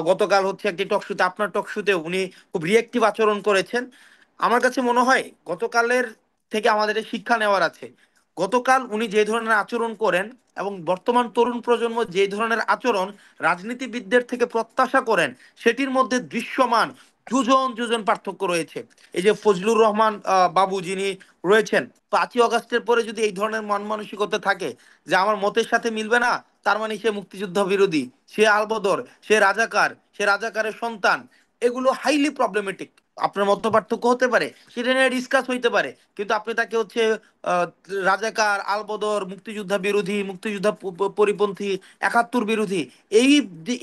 গতকাল হচ্ছে একটি টকশোতে, আপনার টকশোতে উনি খুব রিয়েক্টিভ আচরণ করেছেন। আমার কাছে মনে হয় গতকালের থেকে আমাদের শিক্ষা নেওয়ার আছে। গতকাল উনি যে ধরনের আচরণ করেন এবং বর্তমান তরুণ প্রজন্ম যে ধরনের আচরণ রাজনীতিবিদদের থেকে প্রত্যাশা করেন, সেটির মধ্যে দৃশ্যমান যোজন যোজন পার্থক্য রয়েছে। এই যে ফজলুর রহমান বাবু যিনি রয়েছেন, 5ই অগাস্টের পরে যদি এই ধরনের মন মানসিকতা থাকে যে আমার মতের সাথে মিলবে না, তার মানে সে মুক্তিযুদ্ধ বিরোধী, সে আলবদর, সে রাজাকার, সে রাজাকারের সন্তান, এগুলো হাইলি প্রবলেমেটিক। আপনার মত পার্থক্য হতে পারে, সেটা নিয়ে ডিসকাস হইতে পারে, কিন্তু আপনি তাকে হচ্ছে আহ, রাজাকার, আলবদর, মুক্তিযোদ্ধা বিরোধী, মুক্তিযোদ্ধা পরিপন্থী, 71 বিরোধী, এই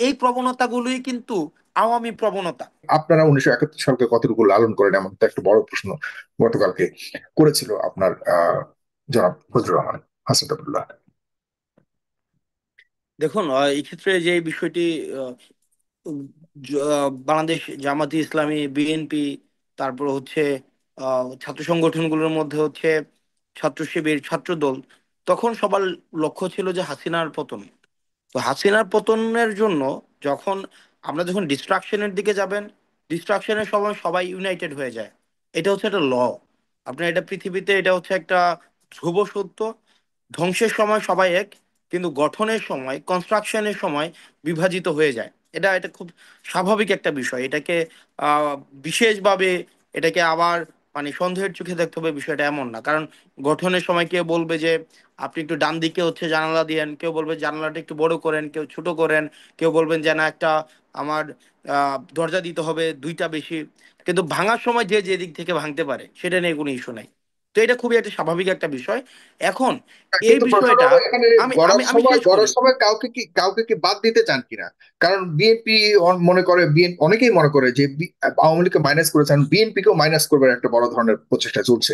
এই প্রবণতাগুলোই কিন্তু আওয়ামী প্রবণতা। আপনারা 1971 সালকে কতটুকু লালন করেন, এমন তো একটা বড় প্রশ্ন গতকালকে করেছিল আপনার জনাব ফজলুর রহমান হাসন আবদুল্লাহ। দেখুন, এই ক্ষেত্রে যে বিষয়টি আহ, বাংলাদেশ জামাতি ইসলামী, বিএনপি, তারপর হচ্ছে ছাত্র সংগঠনগুলোর মধ্যে হচ্ছে ছাত্র শিবির, ছাত্র দল, তখন সবার লক্ষ্য ছিল যে হাসিনার পতন। তো হাসিনার পতনের জন্য যখন যখন ডিস্ট্রাকশনের দিকে যাবেন, ডিস্ট্রাকশনের সময় সবাই ইউনাইটেড হয়ে যায়। এটা হচ্ছে একটা ল। আপনার এটা পৃথিবীতে এটা হচ্ছে একটা ধ্রুব সত্য। ধ্বংসের সময় সবাই এক, কিন্তু গঠনের সময়, কনস্ট্রাকশনের সময় বিভাজিত হয়ে যায়। এটা এটা খুব স্বাভাবিক একটা বিষয়। এটাকে আহ বিশেষভাবে এটাকে আবার সন্দেহের চোখে দেখতে হবে, বিষয়টা এমন না। কারণ গঠনের সময় কেউ বলবে যে আপনি একটু ডান দিকে হচ্ছে জানালা দিয়েন, কেউ বলবে জানালাটা একটু বড় করেন, কেউ ছোট করেন, কেউ বলবেন যে না একটা আমার দরজা দিতে হবে দুইটা বেশি। কিন্তু ভাঙার সময় যে যে দিক থেকে ভাঙতে পারে সেটা নিয়ে কোনো ইস্যু নাই। তো এটা খুবই একটা স্বাভাবিক একটা বিষয়। এখন এই কিন্তু প্রশ্নটা বিষয়টা হলো এখানে আমি আমি আমি শেষ করি। গড়ার সময় কাউকে কি বাদ দিতে চান কিনা? কারণ বিএনপি মনে করে, বিএনপি অনেকেই মনে করে যে আওয়ামী লীগকে মাইনাস করেছেন, বিএনপি কেও মাইনাস করবার একটা বড় ধরনের প্রচেষ্টা চলছে।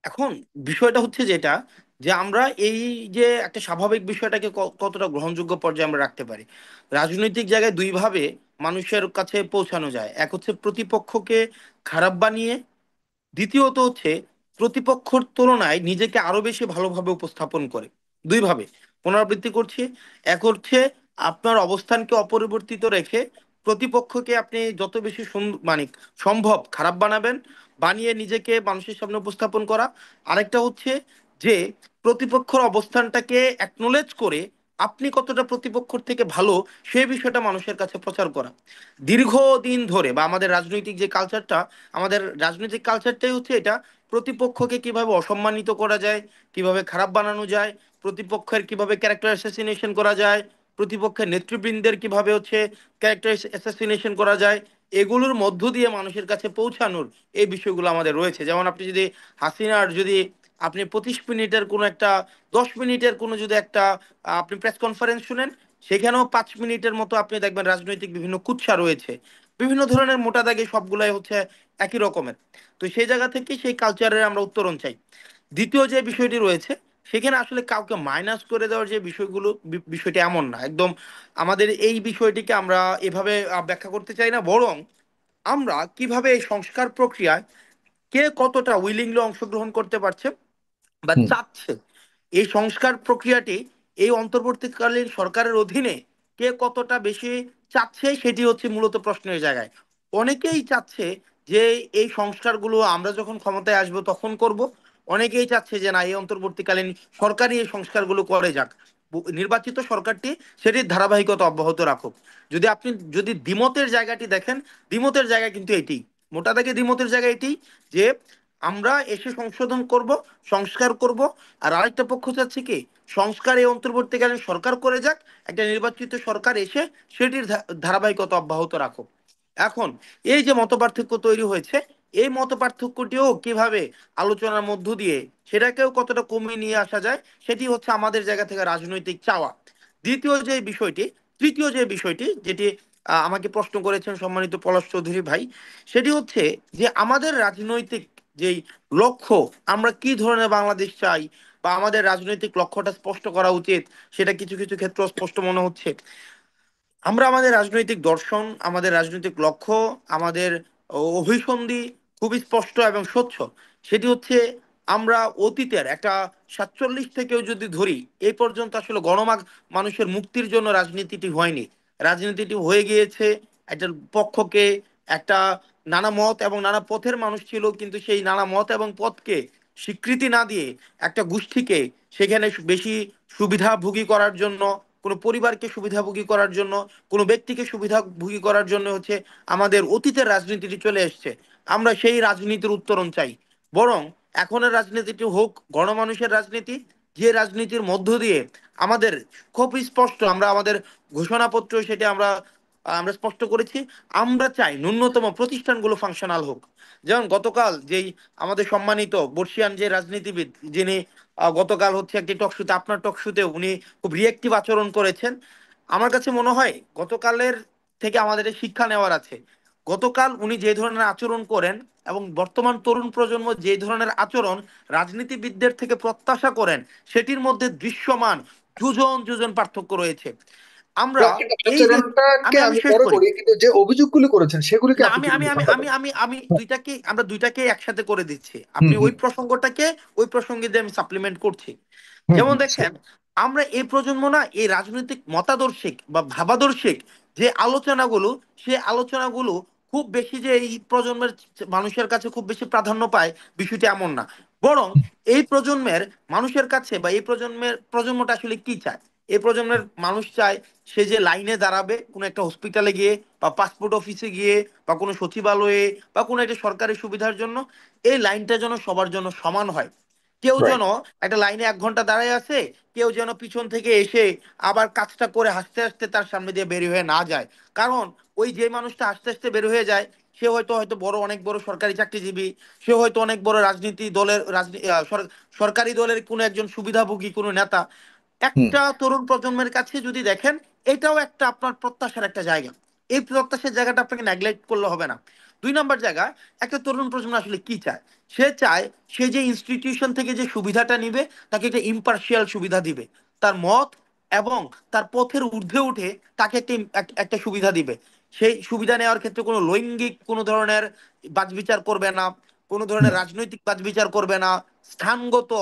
এখন বিষয়টা হচ্ছে যেটা, যে আমরা এই যে একটা স্বাভাবিক বিষয়টাকে কতটা গ্রহণযোগ্য পর্যায়ে আমরা রাখতে পারি। রাজনৈতিক জায়গায় দুই ভাবে মানুষের কাছে পৌঁছানো যায়। এক হচ্ছে প্রতিপক্ষকে খারাপ বানিয়ে, দ্বিতীয়ত হচ্ছে প্রতিপক্ষর তুলনায় নিজেকে আরো বেশি ভালোভাবে উপস্থাপন করে। দুইভাবে পুনরাবৃত্তি করছি। এক হচ্ছে আপনার অবস্থানকে অপরিবর্তিত রেখে প্রতিপক্ষকে আপনি যত বেশি সম্ভব খারাপ বানাবেন, বানিয়ে নিজেকে মানুষের সামনে উপস্থাপন করা। আরেকটা হচ্ছে যে প্রতিপক্ষের অবস্থানটাকে অ্যাকনোলেজ করে আপনি কতটা প্রতিপক্ষর থেকে ভালো, সেই বিষয়টা মানুষের কাছে প্রচার করা। দীর্ঘদিন ধরে বা আমাদের রাজনৈতিক যে কালচারটা, আমাদের রাজনৈতিক কালচারটাই হচ্ছে এটা। প্রতিপক্ষকে কিভাবে অসম্মানিত করা যায়, কিভাবে খারাপ বানানো যায়, প্রতিপক্ষের কিভাবে ক্যারেক্টার অ্যাসাসিনেশন করা যায়, প্রতিপক্ষের নেতৃবৃন্দের কিভাবে হচ্ছে ক্যারেক্টার অ্যাসাসিনেশন করা যায়, এগুলোর মধ্য দিয়ে মানুষের কাছে পৌঁছানোর এই বিষয়গুলো আমাদের রয়েছে। যেমন আপনি যদি হাসিনার যদি আপনি 25 মিনিটের কোনো একটা, 10 মিনিটের কোনো যদি একটা আপনি প্রেস কনফারেন্স শুনেন, সেখানেও 5 মিনিটের মতো আপনি দেখবেন রাজনৈতিক বিভিন্ন কুৎসা রয়েছে, বিভিন্ন ধরনের মোটা দাগে সবগুলাই হচ্ছে একই রকমের। তো সেই জায়গা থেকে সেই কালচারের আমরা উত্তরণ চাই। দ্বিতীয় যে বিষয়টি রয়েছে, সেখানে আসলে কাউকে মাইনাস করে দেওয়ার যে বিষয়গুলো, বিষয়টি এমন না একদম। আমাদের এই বিষয়টিকে আমরা এভাবে ব্যাখ্যা করতে চাই না, বরং আমরা কিভাবে এই সংস্কার প্রক্রিয়ায় কে কতটা উইলিংলি অংশগ্রহণ করতে পারছে বা হুম। চাচ্ছে, এই সংস্কার প্রক্রিয়াটি এই অন্তর্বর্তীকালীন সরকারের অধীনে কে কতটা বেশি চাচ্ছে, সেটি হচ্ছে মূলত প্রশ্নের জায়গায়। অনেকেই চাচ্ছে যে এই সংস্কারগুলো আমরা যখন ক্ষমতায় আসবো তখন করব। অনেকেই চাচ্ছে যে না, এই অন্তর্বর্তীকালীন সরকারই এই সংস্কারগুলো করে যাক, নির্বাচিত সরকারটি সেটির ধারাবাহিকতা অব্যাহত রাখুক। যদি আপনি যদি দ্বিমতের জায়গাটি দেখেন, দ্বিমতের জায়গা কিন্তু এটি, মোটা দাগে দ্বিমতের জায়গা এটি, যে আমরা এসে সংশোধন করব, সংস্কার করব। আর আরেকটা পক্ষ চাচ্ছে কি, সংস্কার এই অন্তর্বর্তীকালীন সরকার করে যাক, একটা নির্বাচিত সরকার এসে সেটির ধারাবাহিকতা অব্যাহত রাখুক। এখন এই যে মতপার্থক্য তৈরি হয়েছে, এই মতপার্থক্যটিও কিভাবে আলোচনার মধ্য দিয়ে সেটাকেও কতটা কমিয়ে নিয়ে আসা যায়, সেটি হচ্ছে আমাদের জায়গা থেকে রাজনৈতিক চাওয়া। দ্বিতীয় যে বিষয়টি, তৃতীয় যে বিষয়টি যেটি আমাকে প্রশ্ন করেছেন সম্মানিত পলাশ চৌধুরী ভাই, সেটি হচ্ছে যে আমাদের রাজনৈতিক যেই লক্ষ্য, আমরা কি ধরনের বাংলাদেশ চাই বা আমাদের রাজনৈতিক লক্ষ্যটা স্পষ্ট করা উচিত, সেটা কিছু কিছু ক্ষেত্রে স্পষ্ট মনে হচ্ছে। আমরা আমাদের রাজনৈতিক দর্শন, আমাদের রাজনৈতিক লক্ষ্য, আমাদের অভিসন্ধি খুবই স্পষ্ট এবং স্বচ্ছ। সেটি হচ্ছে আমরা অতীতের একটা 47 থেকেও যদি ধরি, এই পর্যন্ত আসলে মানুষের মুক্তির জন্য রাজনীতিটি হয়নি। রাজনীতিটি হয়ে গিয়েছে একটা পক্ষকে, একটা নানা মত এবং নানা পথের মানুষ ছিল, কিন্তু সেই নানা মত এবং পথকে স্বীকৃতি না দিয়ে একটা গোষ্ঠীকে সেখানে বেশি সুবিধাভোগী করার জন্য, কোনো পরিবারকে সুবিধাভোগী করার জন্য, কোনো ব্যক্তিকে সুবিধাভোগী করার জন্য হচ্ছে আমাদের অতীতের রাজনীতিটি চলে এসছে। আমরা সেই রাজনীতির উত্তরণ চাই। বরং এখনের রাজনীতিটি হোক গণমানুষের রাজনীতি, যে রাজনীতির মধ্য দিয়ে আমাদের খুব স্পষ্ট, আমরা আমাদের ঘোষণাপত্র সেটা আমরা আমরা স্পষ্ট করেছি, আমরা চাই ন্যূনতম প্রতিষ্ঠানগুলো ফাংশনাল হোক। যেমন গতকাল যেই আমাদের সম্মানিত বর্ষিয়ান যে রাজনীতিবিদ, যিনি গতকাল হচ্ছে একটি টকশুতে, আপনার টকশুতে উনি খুব রিয়েক্টিভ আচরণ করেছেন। আমার কাছে মনে হয় গতকালের থেকে আমাদের এই শিক্ষা নেওয়ার আছে। গতকাল উনি যে ধরনের আচরণ করেন এবং বর্তমান তরুণ প্রজন্ম যে ধরনের আচরণ রাজনীতিবিদদের থেকে প্রত্যাশা করেন, সেটির মধ্যে দৃশ্যমান যোজন যোজন পার্থক্য রয়েছে। আমরা কিন্তু এই যে, আচরণটাকে আমি আমি শেষ পরে করি। বলি, কিন্তু যে অভিযোগগুলো করেছেন সেগুলিকে না, আপনি আমি যদি আমি আমি ব্যাখ্যা আমি করেন। আমি আমি দুইটাকে, আমরা দুইটাকে একসাথে করে দিচ্ছি। হুম আপনি ওই হুম প্রসঙ্গটাকে ওই প্রসঙ্গে দিয়ে আমি সাপ্লিমেন্ট করছি। হুম যেমন হুম দেখেন, আমরা এই প্রজন্ম না এই রাজনৈতিক মতাদর্শিক বা ভাবাদর্শিক যে আলোচনাগুলো, সে আলোচনাগুলো খুব বেশি যে এই প্রজন্মের মানুষের কাছে খুব বেশি প্রাধান্য পায়, বিষয়টি এমন না। বরং এই প্রজন্মের মানুষের কাছে বা এই প্রজন্মটা আসলে কি চায়, এই প্রজন্মের মানুষ চায় সে যে লাইনে দাঁড়াবে কোনো একটা হসপিটালে গিয়ে বা পাসপোর্ট অফিসে গিয়ে বা কোনো সচিবালয়ে বা কোনো একটা সরকারি সুবিধার জন্য, এই লাইনটা যেন সবার জন্য সমান হয়। কেউ রাইট। যেন একটা লাইনে 1 ঘন্টা দাঁড়ায় আছে, কেউ যেন পিছন থেকে এসে আবার কাজটা করে হাসতে হাসতে তার সামনে দিয়ে বের হয়ে না যায়। কারণ ওই যে মানুষটা হাসতে হাসতে বের হয়ে যায়, সে হয়তো হয়তো বড় অনেক বড় সরকারি চাকরিজীবী, সে হয়তো অনেক বড় রাজনীতি দলের সরকারি দলের কোনো একজন সুবিধাভোগী কোনো নেতা। হুম একটা তরুণ প্রজন্মের কাছে যদি দেখেন, এটাও একটা আপনার প্রত্যাশার একটা জায়গা। এই প্রত্যাশার জায়গাটা আপনাকে নেগলেক্ট করলে হবে না। 2 নম্বর জায়গা, একটা তরুণ প্রজন্ম আসলে কি চায়? সে চায় সে যে ইনস্টিটিউশন থেকে যে সুবিধাটা নিবে, তাকে একটা ইম্পার্শিয়াল সুবিধা দিবে। তার মত এবং তার পথের ঊর্ধ্বে উঠে তাকে একটা একটা সুবিধা দিবে। সেই সুবিধা নেওয়ার ক্ষেত্রে কোনো লৈঙ্গিক কোনো ধরনের বাছবিচার করবে না, কোনো হুম ধরনের রাজনৈতিক বাছবিচার করবে না, স্থানগত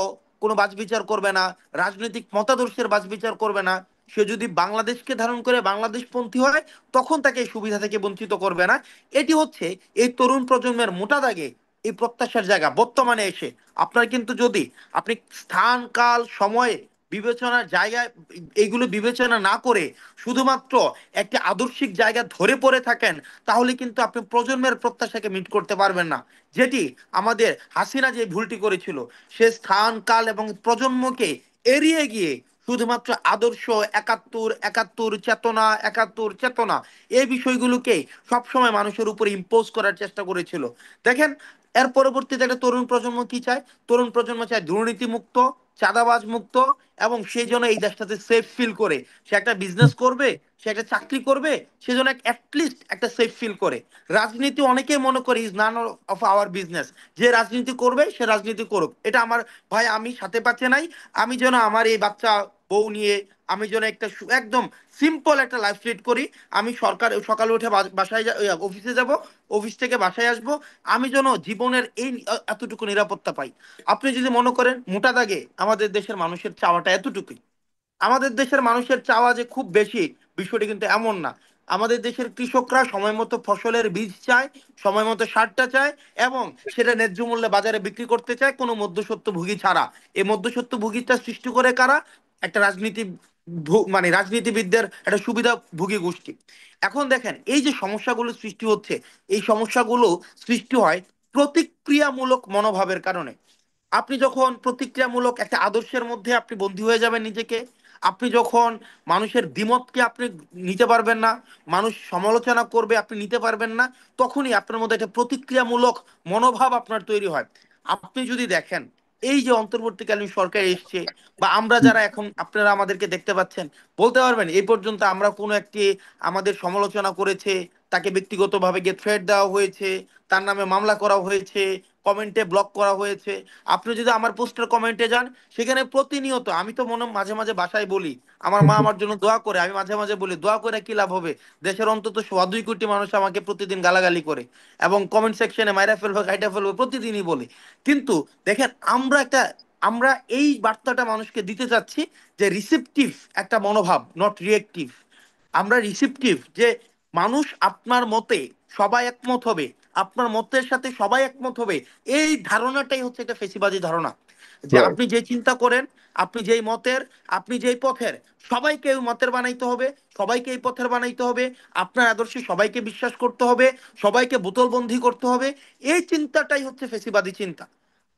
কোনো বাছবিচার করবে না, রাজনৈতিক মতাদর্শের বাছবিচার করবে না। সে যদি বাংলাদেশকে ধারণ করে বাংলাদেশপন্থী হয়, তখন তাকে এই সুবিধা থেকে বঞ্চিত করবে না। এটি হচ্ছে এই তরুণ প্রজন্মের মোটা দাগে এই প্রত্যাশার জায়গা বর্তমানে এসে। আপনার কিন্তু যদি আপনি স্থান কাল সময়ে বিবেচনার জায়গায় এইগুলো বিবেচনা না করে শুধুমাত্র একটি আদর্শিক জায়গা ধরে পড়ে থাকেন, তাহলে কিন্তু আপনি প্রজন্মের প্রত্যাশাকে মিট করতে পারবেন না। যেটি আমাদের হাসিনা যে ভুলটি করেছিল, সে স্থান কাল এবং প্রজন্মকে এড়িয়ে গিয়ে শুধুমাত্র আদর্শ, একাত্তর একাত্তর চেতনা, একাত্তর চেতনা, এই বিষয়গুলোকে সবসময় মানুষের উপরে ইম্পোজ করার চেষ্টা করেছিল। দেখেন, এর পরবর্তীতে একটা তরুণ প্রজন্ম কি চায়? তরুণ প্রজন্ম চায় দুর্নীতি মুক্ত, চাঁদাবাজ মুক্ত, এবং সেই জন্য এই দেশটাতে সেফ ফিল করে সে একটা বিজনেস করবে, সে একটা চাকরি করবে, সে যেন অ্যাটলিস্ট একটা সেফ ফিল করে। রাজনীতি অনেকেই মনে করে is none of our business. যে রাজনীতি করবে সে রাজনীতি করুক, এটা আমার, ভাই আমি সাথে পাচ্ছে নাই। আমি যেন আমার এই বাচ্চা বউ নিয়ে আমি যেন একটা একদম সিম্পল একটা লাইফ লিড করি। আমি সকালে উঠে বাসায় অফিসে যাব, অফিস থেকে বাসায় আসব, আমি যেন জীবনের এই এতটুকু নিরাপত্তা পাই। আপনি যদি মনে করেন মোটা দাগে আমাদের দেশের মানুষের চাওয়াটা এতটুকুই, আমাদের দেশের মানুষের চাওয়া যে খুব বেশি, বিষয়টি কিন্তু এমন না। আমাদের দেশের কৃষকরা সময় মতো ফসলের বীজ চায়, সময় মতো সারটা চায়, এবং সেটা ন্যায্য মূল্যে বাজারে বিক্রি করতে চায় কোনো মধ্যস্বত্বভোগী ছাড়া। এই মধ্যস্বত্বভোগীটা সৃষ্টি করে কারা? একটা মানে রাজনীতিবিদদের একটা সুবিধাভোগী গোষ্ঠী। এখন দেখেন, এই যে সমস্যাগুলো সৃষ্টি হচ্ছে, এই সমস্যাগুলো সৃষ্টি হয় প্রতিক্রিয়ামূলক মনোভাবের কারণে। আপনি যখন প্রতিক্রিয়ামূলক একটা আদর্শের মধ্যে আপনি বন্দী হয়ে যাবেন নিজেকে, আপনি যখন মানুষের দ্বিমতকে আপনি নিতে পারবেন না, মানুষ সমালোচনা করবে আপনি নিতে পারবেন না, তখনই আপনার মধ্যে একটা প্রতিক্রিয়ামূলক মনোভাব আপনার তৈরি হয়। আপনি যদি দেখেন, এই যে অন্তর্বর্তীকালীন সরকার এসছে, বা আমরা হুম। যারা এখন আপনারা আমাদেরকে দেখতে পাচ্ছেন, বলতে পারবেন এই পর্যন্ত আমরা কোনো একটি আমাদের সমালোচনা করেছে, তাকে ব্যক্তিগতভাবে গিয়ে থ্রেট দেওয়া হয়েছে, তার নামে মামলা করা হয়েছে, কমেন্টে ব্লক করা হয়েছে। আপনি যদি আমার পোস্টের কমেন্টে যান, সেখানে প্রতিনিয়ত, আমি তো মাঝে মাঝে বাসায় বলি, আমার মা আমার জন্য দোয়া করে, আমি মাঝে মাঝে বলি দোয়া করে কি লাভ হবে, দেশের অন্তত 2.25 কোটি মানুষ আমাকে প্রতিদিন গালাগালি করে এবং কমেন্ট সেকশনে মাইরা ফেলবে কাইটা ফেলবে প্রতিদিনই বলে। কিন্তু দেখেন, আমরা এই বার্তাটা মানুষকে দিতে চাচ্ছি যে রিসেপটিভ একটা মনোভাব, নট রিয়েক্টিভ। আমরা রিসিপটিভ, যে মানুষ আপনার মতে সবাই একমত হবে, আপনার মতের সাথে সবাই একমত হবে, এই ধারণাটাই হচ্ছে একটা ফেসিবাদী ধারণা। যে রাইট। আপনি যে চিন্তা করেন, আপনি যেই মতের, আপনি যেই পথের, সবাইকে ওই মতের বানাইতে হবে, সবাইকে এই পথের বানাইতে হবে, আপনার আদর্শে সবাইকে বিশ্বাস করতে হবে, সবাইকে বোতলবন্দি করতে হবে। এই চিন্তাটাই হচ্ছে ফেসিবাদী চিন্তা।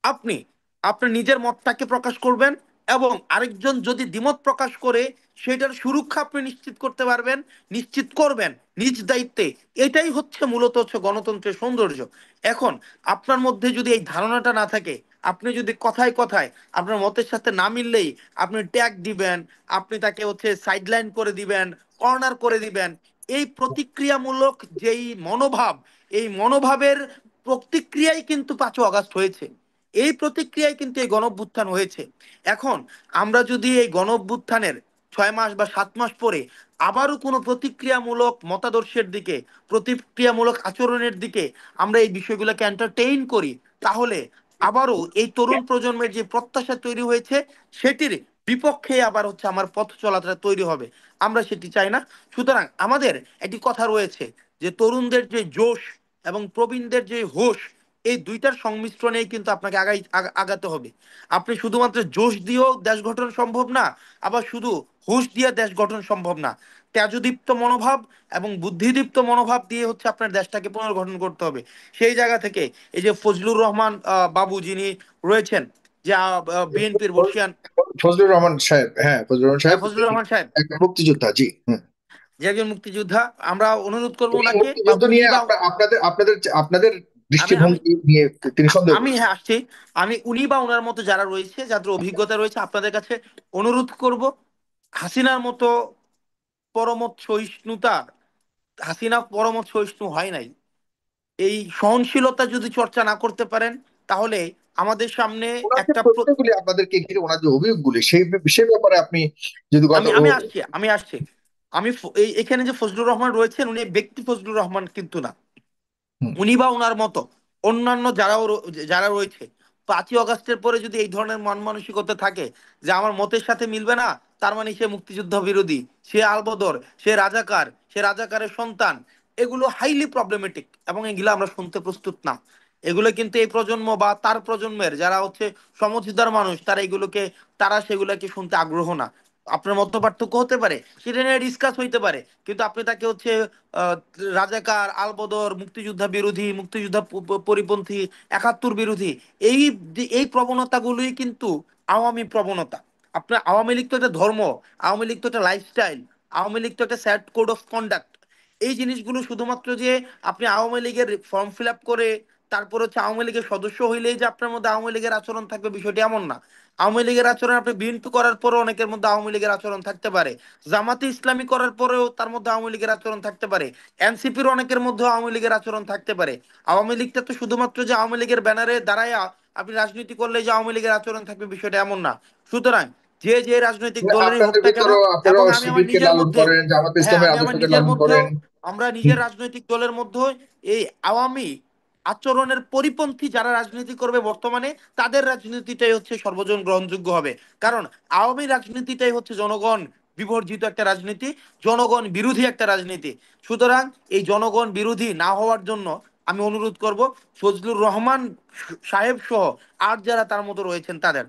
আপনি আপনার নিজের মতটাকে প্রকাশ করবেন, এবং আরেকজন যদি দ্বিমত প্রকাশ করে সেটার সুরক্ষা আপনি নিশ্চিত করতে পারবেন, নিশ্চিত করবেন নিজ দায়িত্বে। এটাই হচ্ছে মূলত হচ্ছে গণতন্ত্রের সৌন্দর্য। এখন আপনার মধ্যে যদি এই ধারণাটা না থাকে, আপনি যদি কথায় কথায় আপনার মতের সাথে না মিললেই আপনি ট্যাগ দিবেন, আপনি তাকে হচ্ছে সাইডলাইন করে দিবেন, কর্নার করে দিবেন, এই প্রতিক্রিয়ামূলক যেই মনোভাব, এই মনোভাবের প্রতিক্রিয়াই কিন্তু 5ই আগস্ট হয়েছে। এই প্রতিক্রিয়ায় কিন্তু এই গণঅভ্যুত্থান হয়েছে। এখন আমরা যদি এই গণঅভ্যুত্থানের 6 মাস বা 7 মাস পরে আবারও কোনো প্রতিক্রিয়ামূলক মতাদর্শের দিকে, প্রতিক্রিয়ামূলক আচরণের দিকে আমরা এই বিষয়গুলোকে এন্টারটেইন করি, তাহলে আবারও এই তরুণ প্রজন্মের যে প্রত্যাশা তৈরি হয়েছে, সেটির বিপক্ষে আবার হচ্ছে আমার পথ চলাটা তৈরি হবে। আমরা সেটি চাই না। সুতরাং আমাদের একটি কথা রয়েছে, যে তরুণদের যে জোশ এবং প্রবীণদের যে হোশ, এই দুইটার সংমিশ্রণেই কিন্তু আপনাকে আগাতে হবে। আপনি শুধুমাত্র জোশ দিয়েও দেশ গঠন সম্ভব না, আবার শুধু হুশ দিয়ে দেশ গঠন সম্ভব না। তেজদীপ্ত মনোভাব এবং বুদ্ধিদীপ্ত মনোভাব দিয়ে হচ্ছে আপনার দেশটাকে পুনর্গঠন করতে হবে। সেই জায়গা থেকে এই যে ফজলুর রহমান বাবু যিনি রয়েছেন, যে বিএনপির বর্ষিয়ান, ফজলুর রহমান সাহেব, হ্যাঁ ফজলুর রহমান সাহেব ফজলুর রহমান সাহেব, একজন মুক্তিযোদ্ধা, জি। যে একজন মুক্তিযোদ্ধা, আমরা অনুরোধ করবো উনি ওনাকে, বা মুক্তিযুদ্ধ উনি নিয়ে বা আপনাদের আপনাদের আপনাদের আমি আমি দৃষ্টিভঙ্গি নিয়ে তিনি সন্দেহ আমি করছেন। হ্যাঁ আসছি। আমি উনি বা ওনার মতো যারা রয়েছে, যাদের অভিজ্ঞতা রয়েছে, আপনাদের কাছে অনুরোধ করব, হাসিনার মতো পরমত সহিষ্ণুতা, হাসিনা পরমত সহিষ্ণু হয় নাই। এই সহনশীলতা যদি চর্চা না করতে পারেন, তাহলে আমাদের সামনে ওনার যে একটা প্রশ্নগুলি আপনাদেরকে ঘিরে, ওনার যে অভিযোগগুলি, সেই ব্যাপারে আপনি যদি আমি কথা আমি আসছি, এখানে যে ফজলুর রহমান রয়েছেন, উনি ব্যক্তি ফজলুর রহমান কিন্তু না। হুম। উনি বা ওনার মতো অন্যান্য যারা রয়েছে, 5ই আগস্টের পরে যদি এই ধরনের মন মানসিকতা থাকে, যে আমার মতের সাথে মিলবে না, তার মানে সে মুক্তিযুদ্ধ বিরোধী, সে আলবদর, সে রাজাকার, সে রাজাকারের সন্তান, এগুলো হাইলি প্রবলেমেটিক, এবং এগুলো আমরা শুনতে প্রস্তুত না। এগুলো কিন্তু এই প্রজন্ম বা তার প্রজন্মের যারা হচ্ছে সমঝদার মানুষ, তারা সেগুলোকে শুনতে আগ্রহ না। আপনার মত পার্থক্য হতে পারে, সেটা নিয়ে ডিসকাস হইতে পারে, কিন্তু আপনি তাকে হচ্ছে আহ, রাজাকার, আলবদর, মুক্তিযোদ্ধা বিরোধী, মুক্তিযোদ্ধা পরিপন্থী, 71 বিরোধী, এই এই প্রবণতাগুলোই কিন্তু আওয়ামী প্রবণতা। আপনার আওয়ামী লীগ তো একটা ধর্ম, আওয়ামী লীগ তো একটা লাইফস্টাইল, আওয়ামী লীগ তো একটা স্যাট কোড অফ কন্ডাক্ট। এই জিনিসগুলো শুধুমাত্র যে আপনি আওয়ামী লীগের ফর্ম ফিল আপ করে তারপর হচ্ছে আওয়ামী লীগের সদস্য হইলেই যে আপনার মধ্যে আওয়ামী লীগের আচরণ থাকবে, বিষয়টি এমন না। আওয়ামী লীগের আচরণ আপনি বিএনপি করার পরও অনেকের মধ্যে আওয়ামী লীগের আচরণ থাকতে পারে, জামাতে ইসলামী করার পরেও তার মধ্যে আওয়ামী লীগের আচরণ থাকতে পারে, এনসিপির অনেকের মধ্যে আওয়ামী লীগের আচরণ থাকতে পারে। আওয়ামী লীগটা তো শুধুমাত্র যে আওয়ামী লীগের ব্যানারে দাঁড়ায় আপনি রাজনীতি করলে যে আওয়ামী লীগের আচরণ থাকবে, বিষয়টা এমন না। সুতরাং যে যে রাজনৈতিক মানে দলেরই হোক আপনাদের না কেন, ভিতরেও এবং আপনারাও আমি আমার শিবিরকে নিজের লালন মধ্যেও, করেন, জামাত হ্যাঁ ইসলামের আমি আমার আদর্শকে নিজের লালন মধ্যেও, করেন। আমরা হুম। নিজের রাজনৈতিক দলের মধ্যে এই আওয়ামী আচরণের পরিপন্থী যারা রাজনীতি করবে বর্তমানে, তাদের রাজনীতিটাই হচ্ছে সর্বজন গ্রহণযোগ্য হবে। কারণ আওয়ামী রাজনীতিটাই হচ্ছে জনগণ বিবর্জিত একটা রাজনীতি, জনগণ বিরোধী একটা রাজনীতি। সুতরাং এই জনগণ বিরোধী না হওয়ার জন্য আমি অনুরোধ করব ফজলুর রহমান সাহেব সহ আর যারা তার মতো রয়েছেন তাদের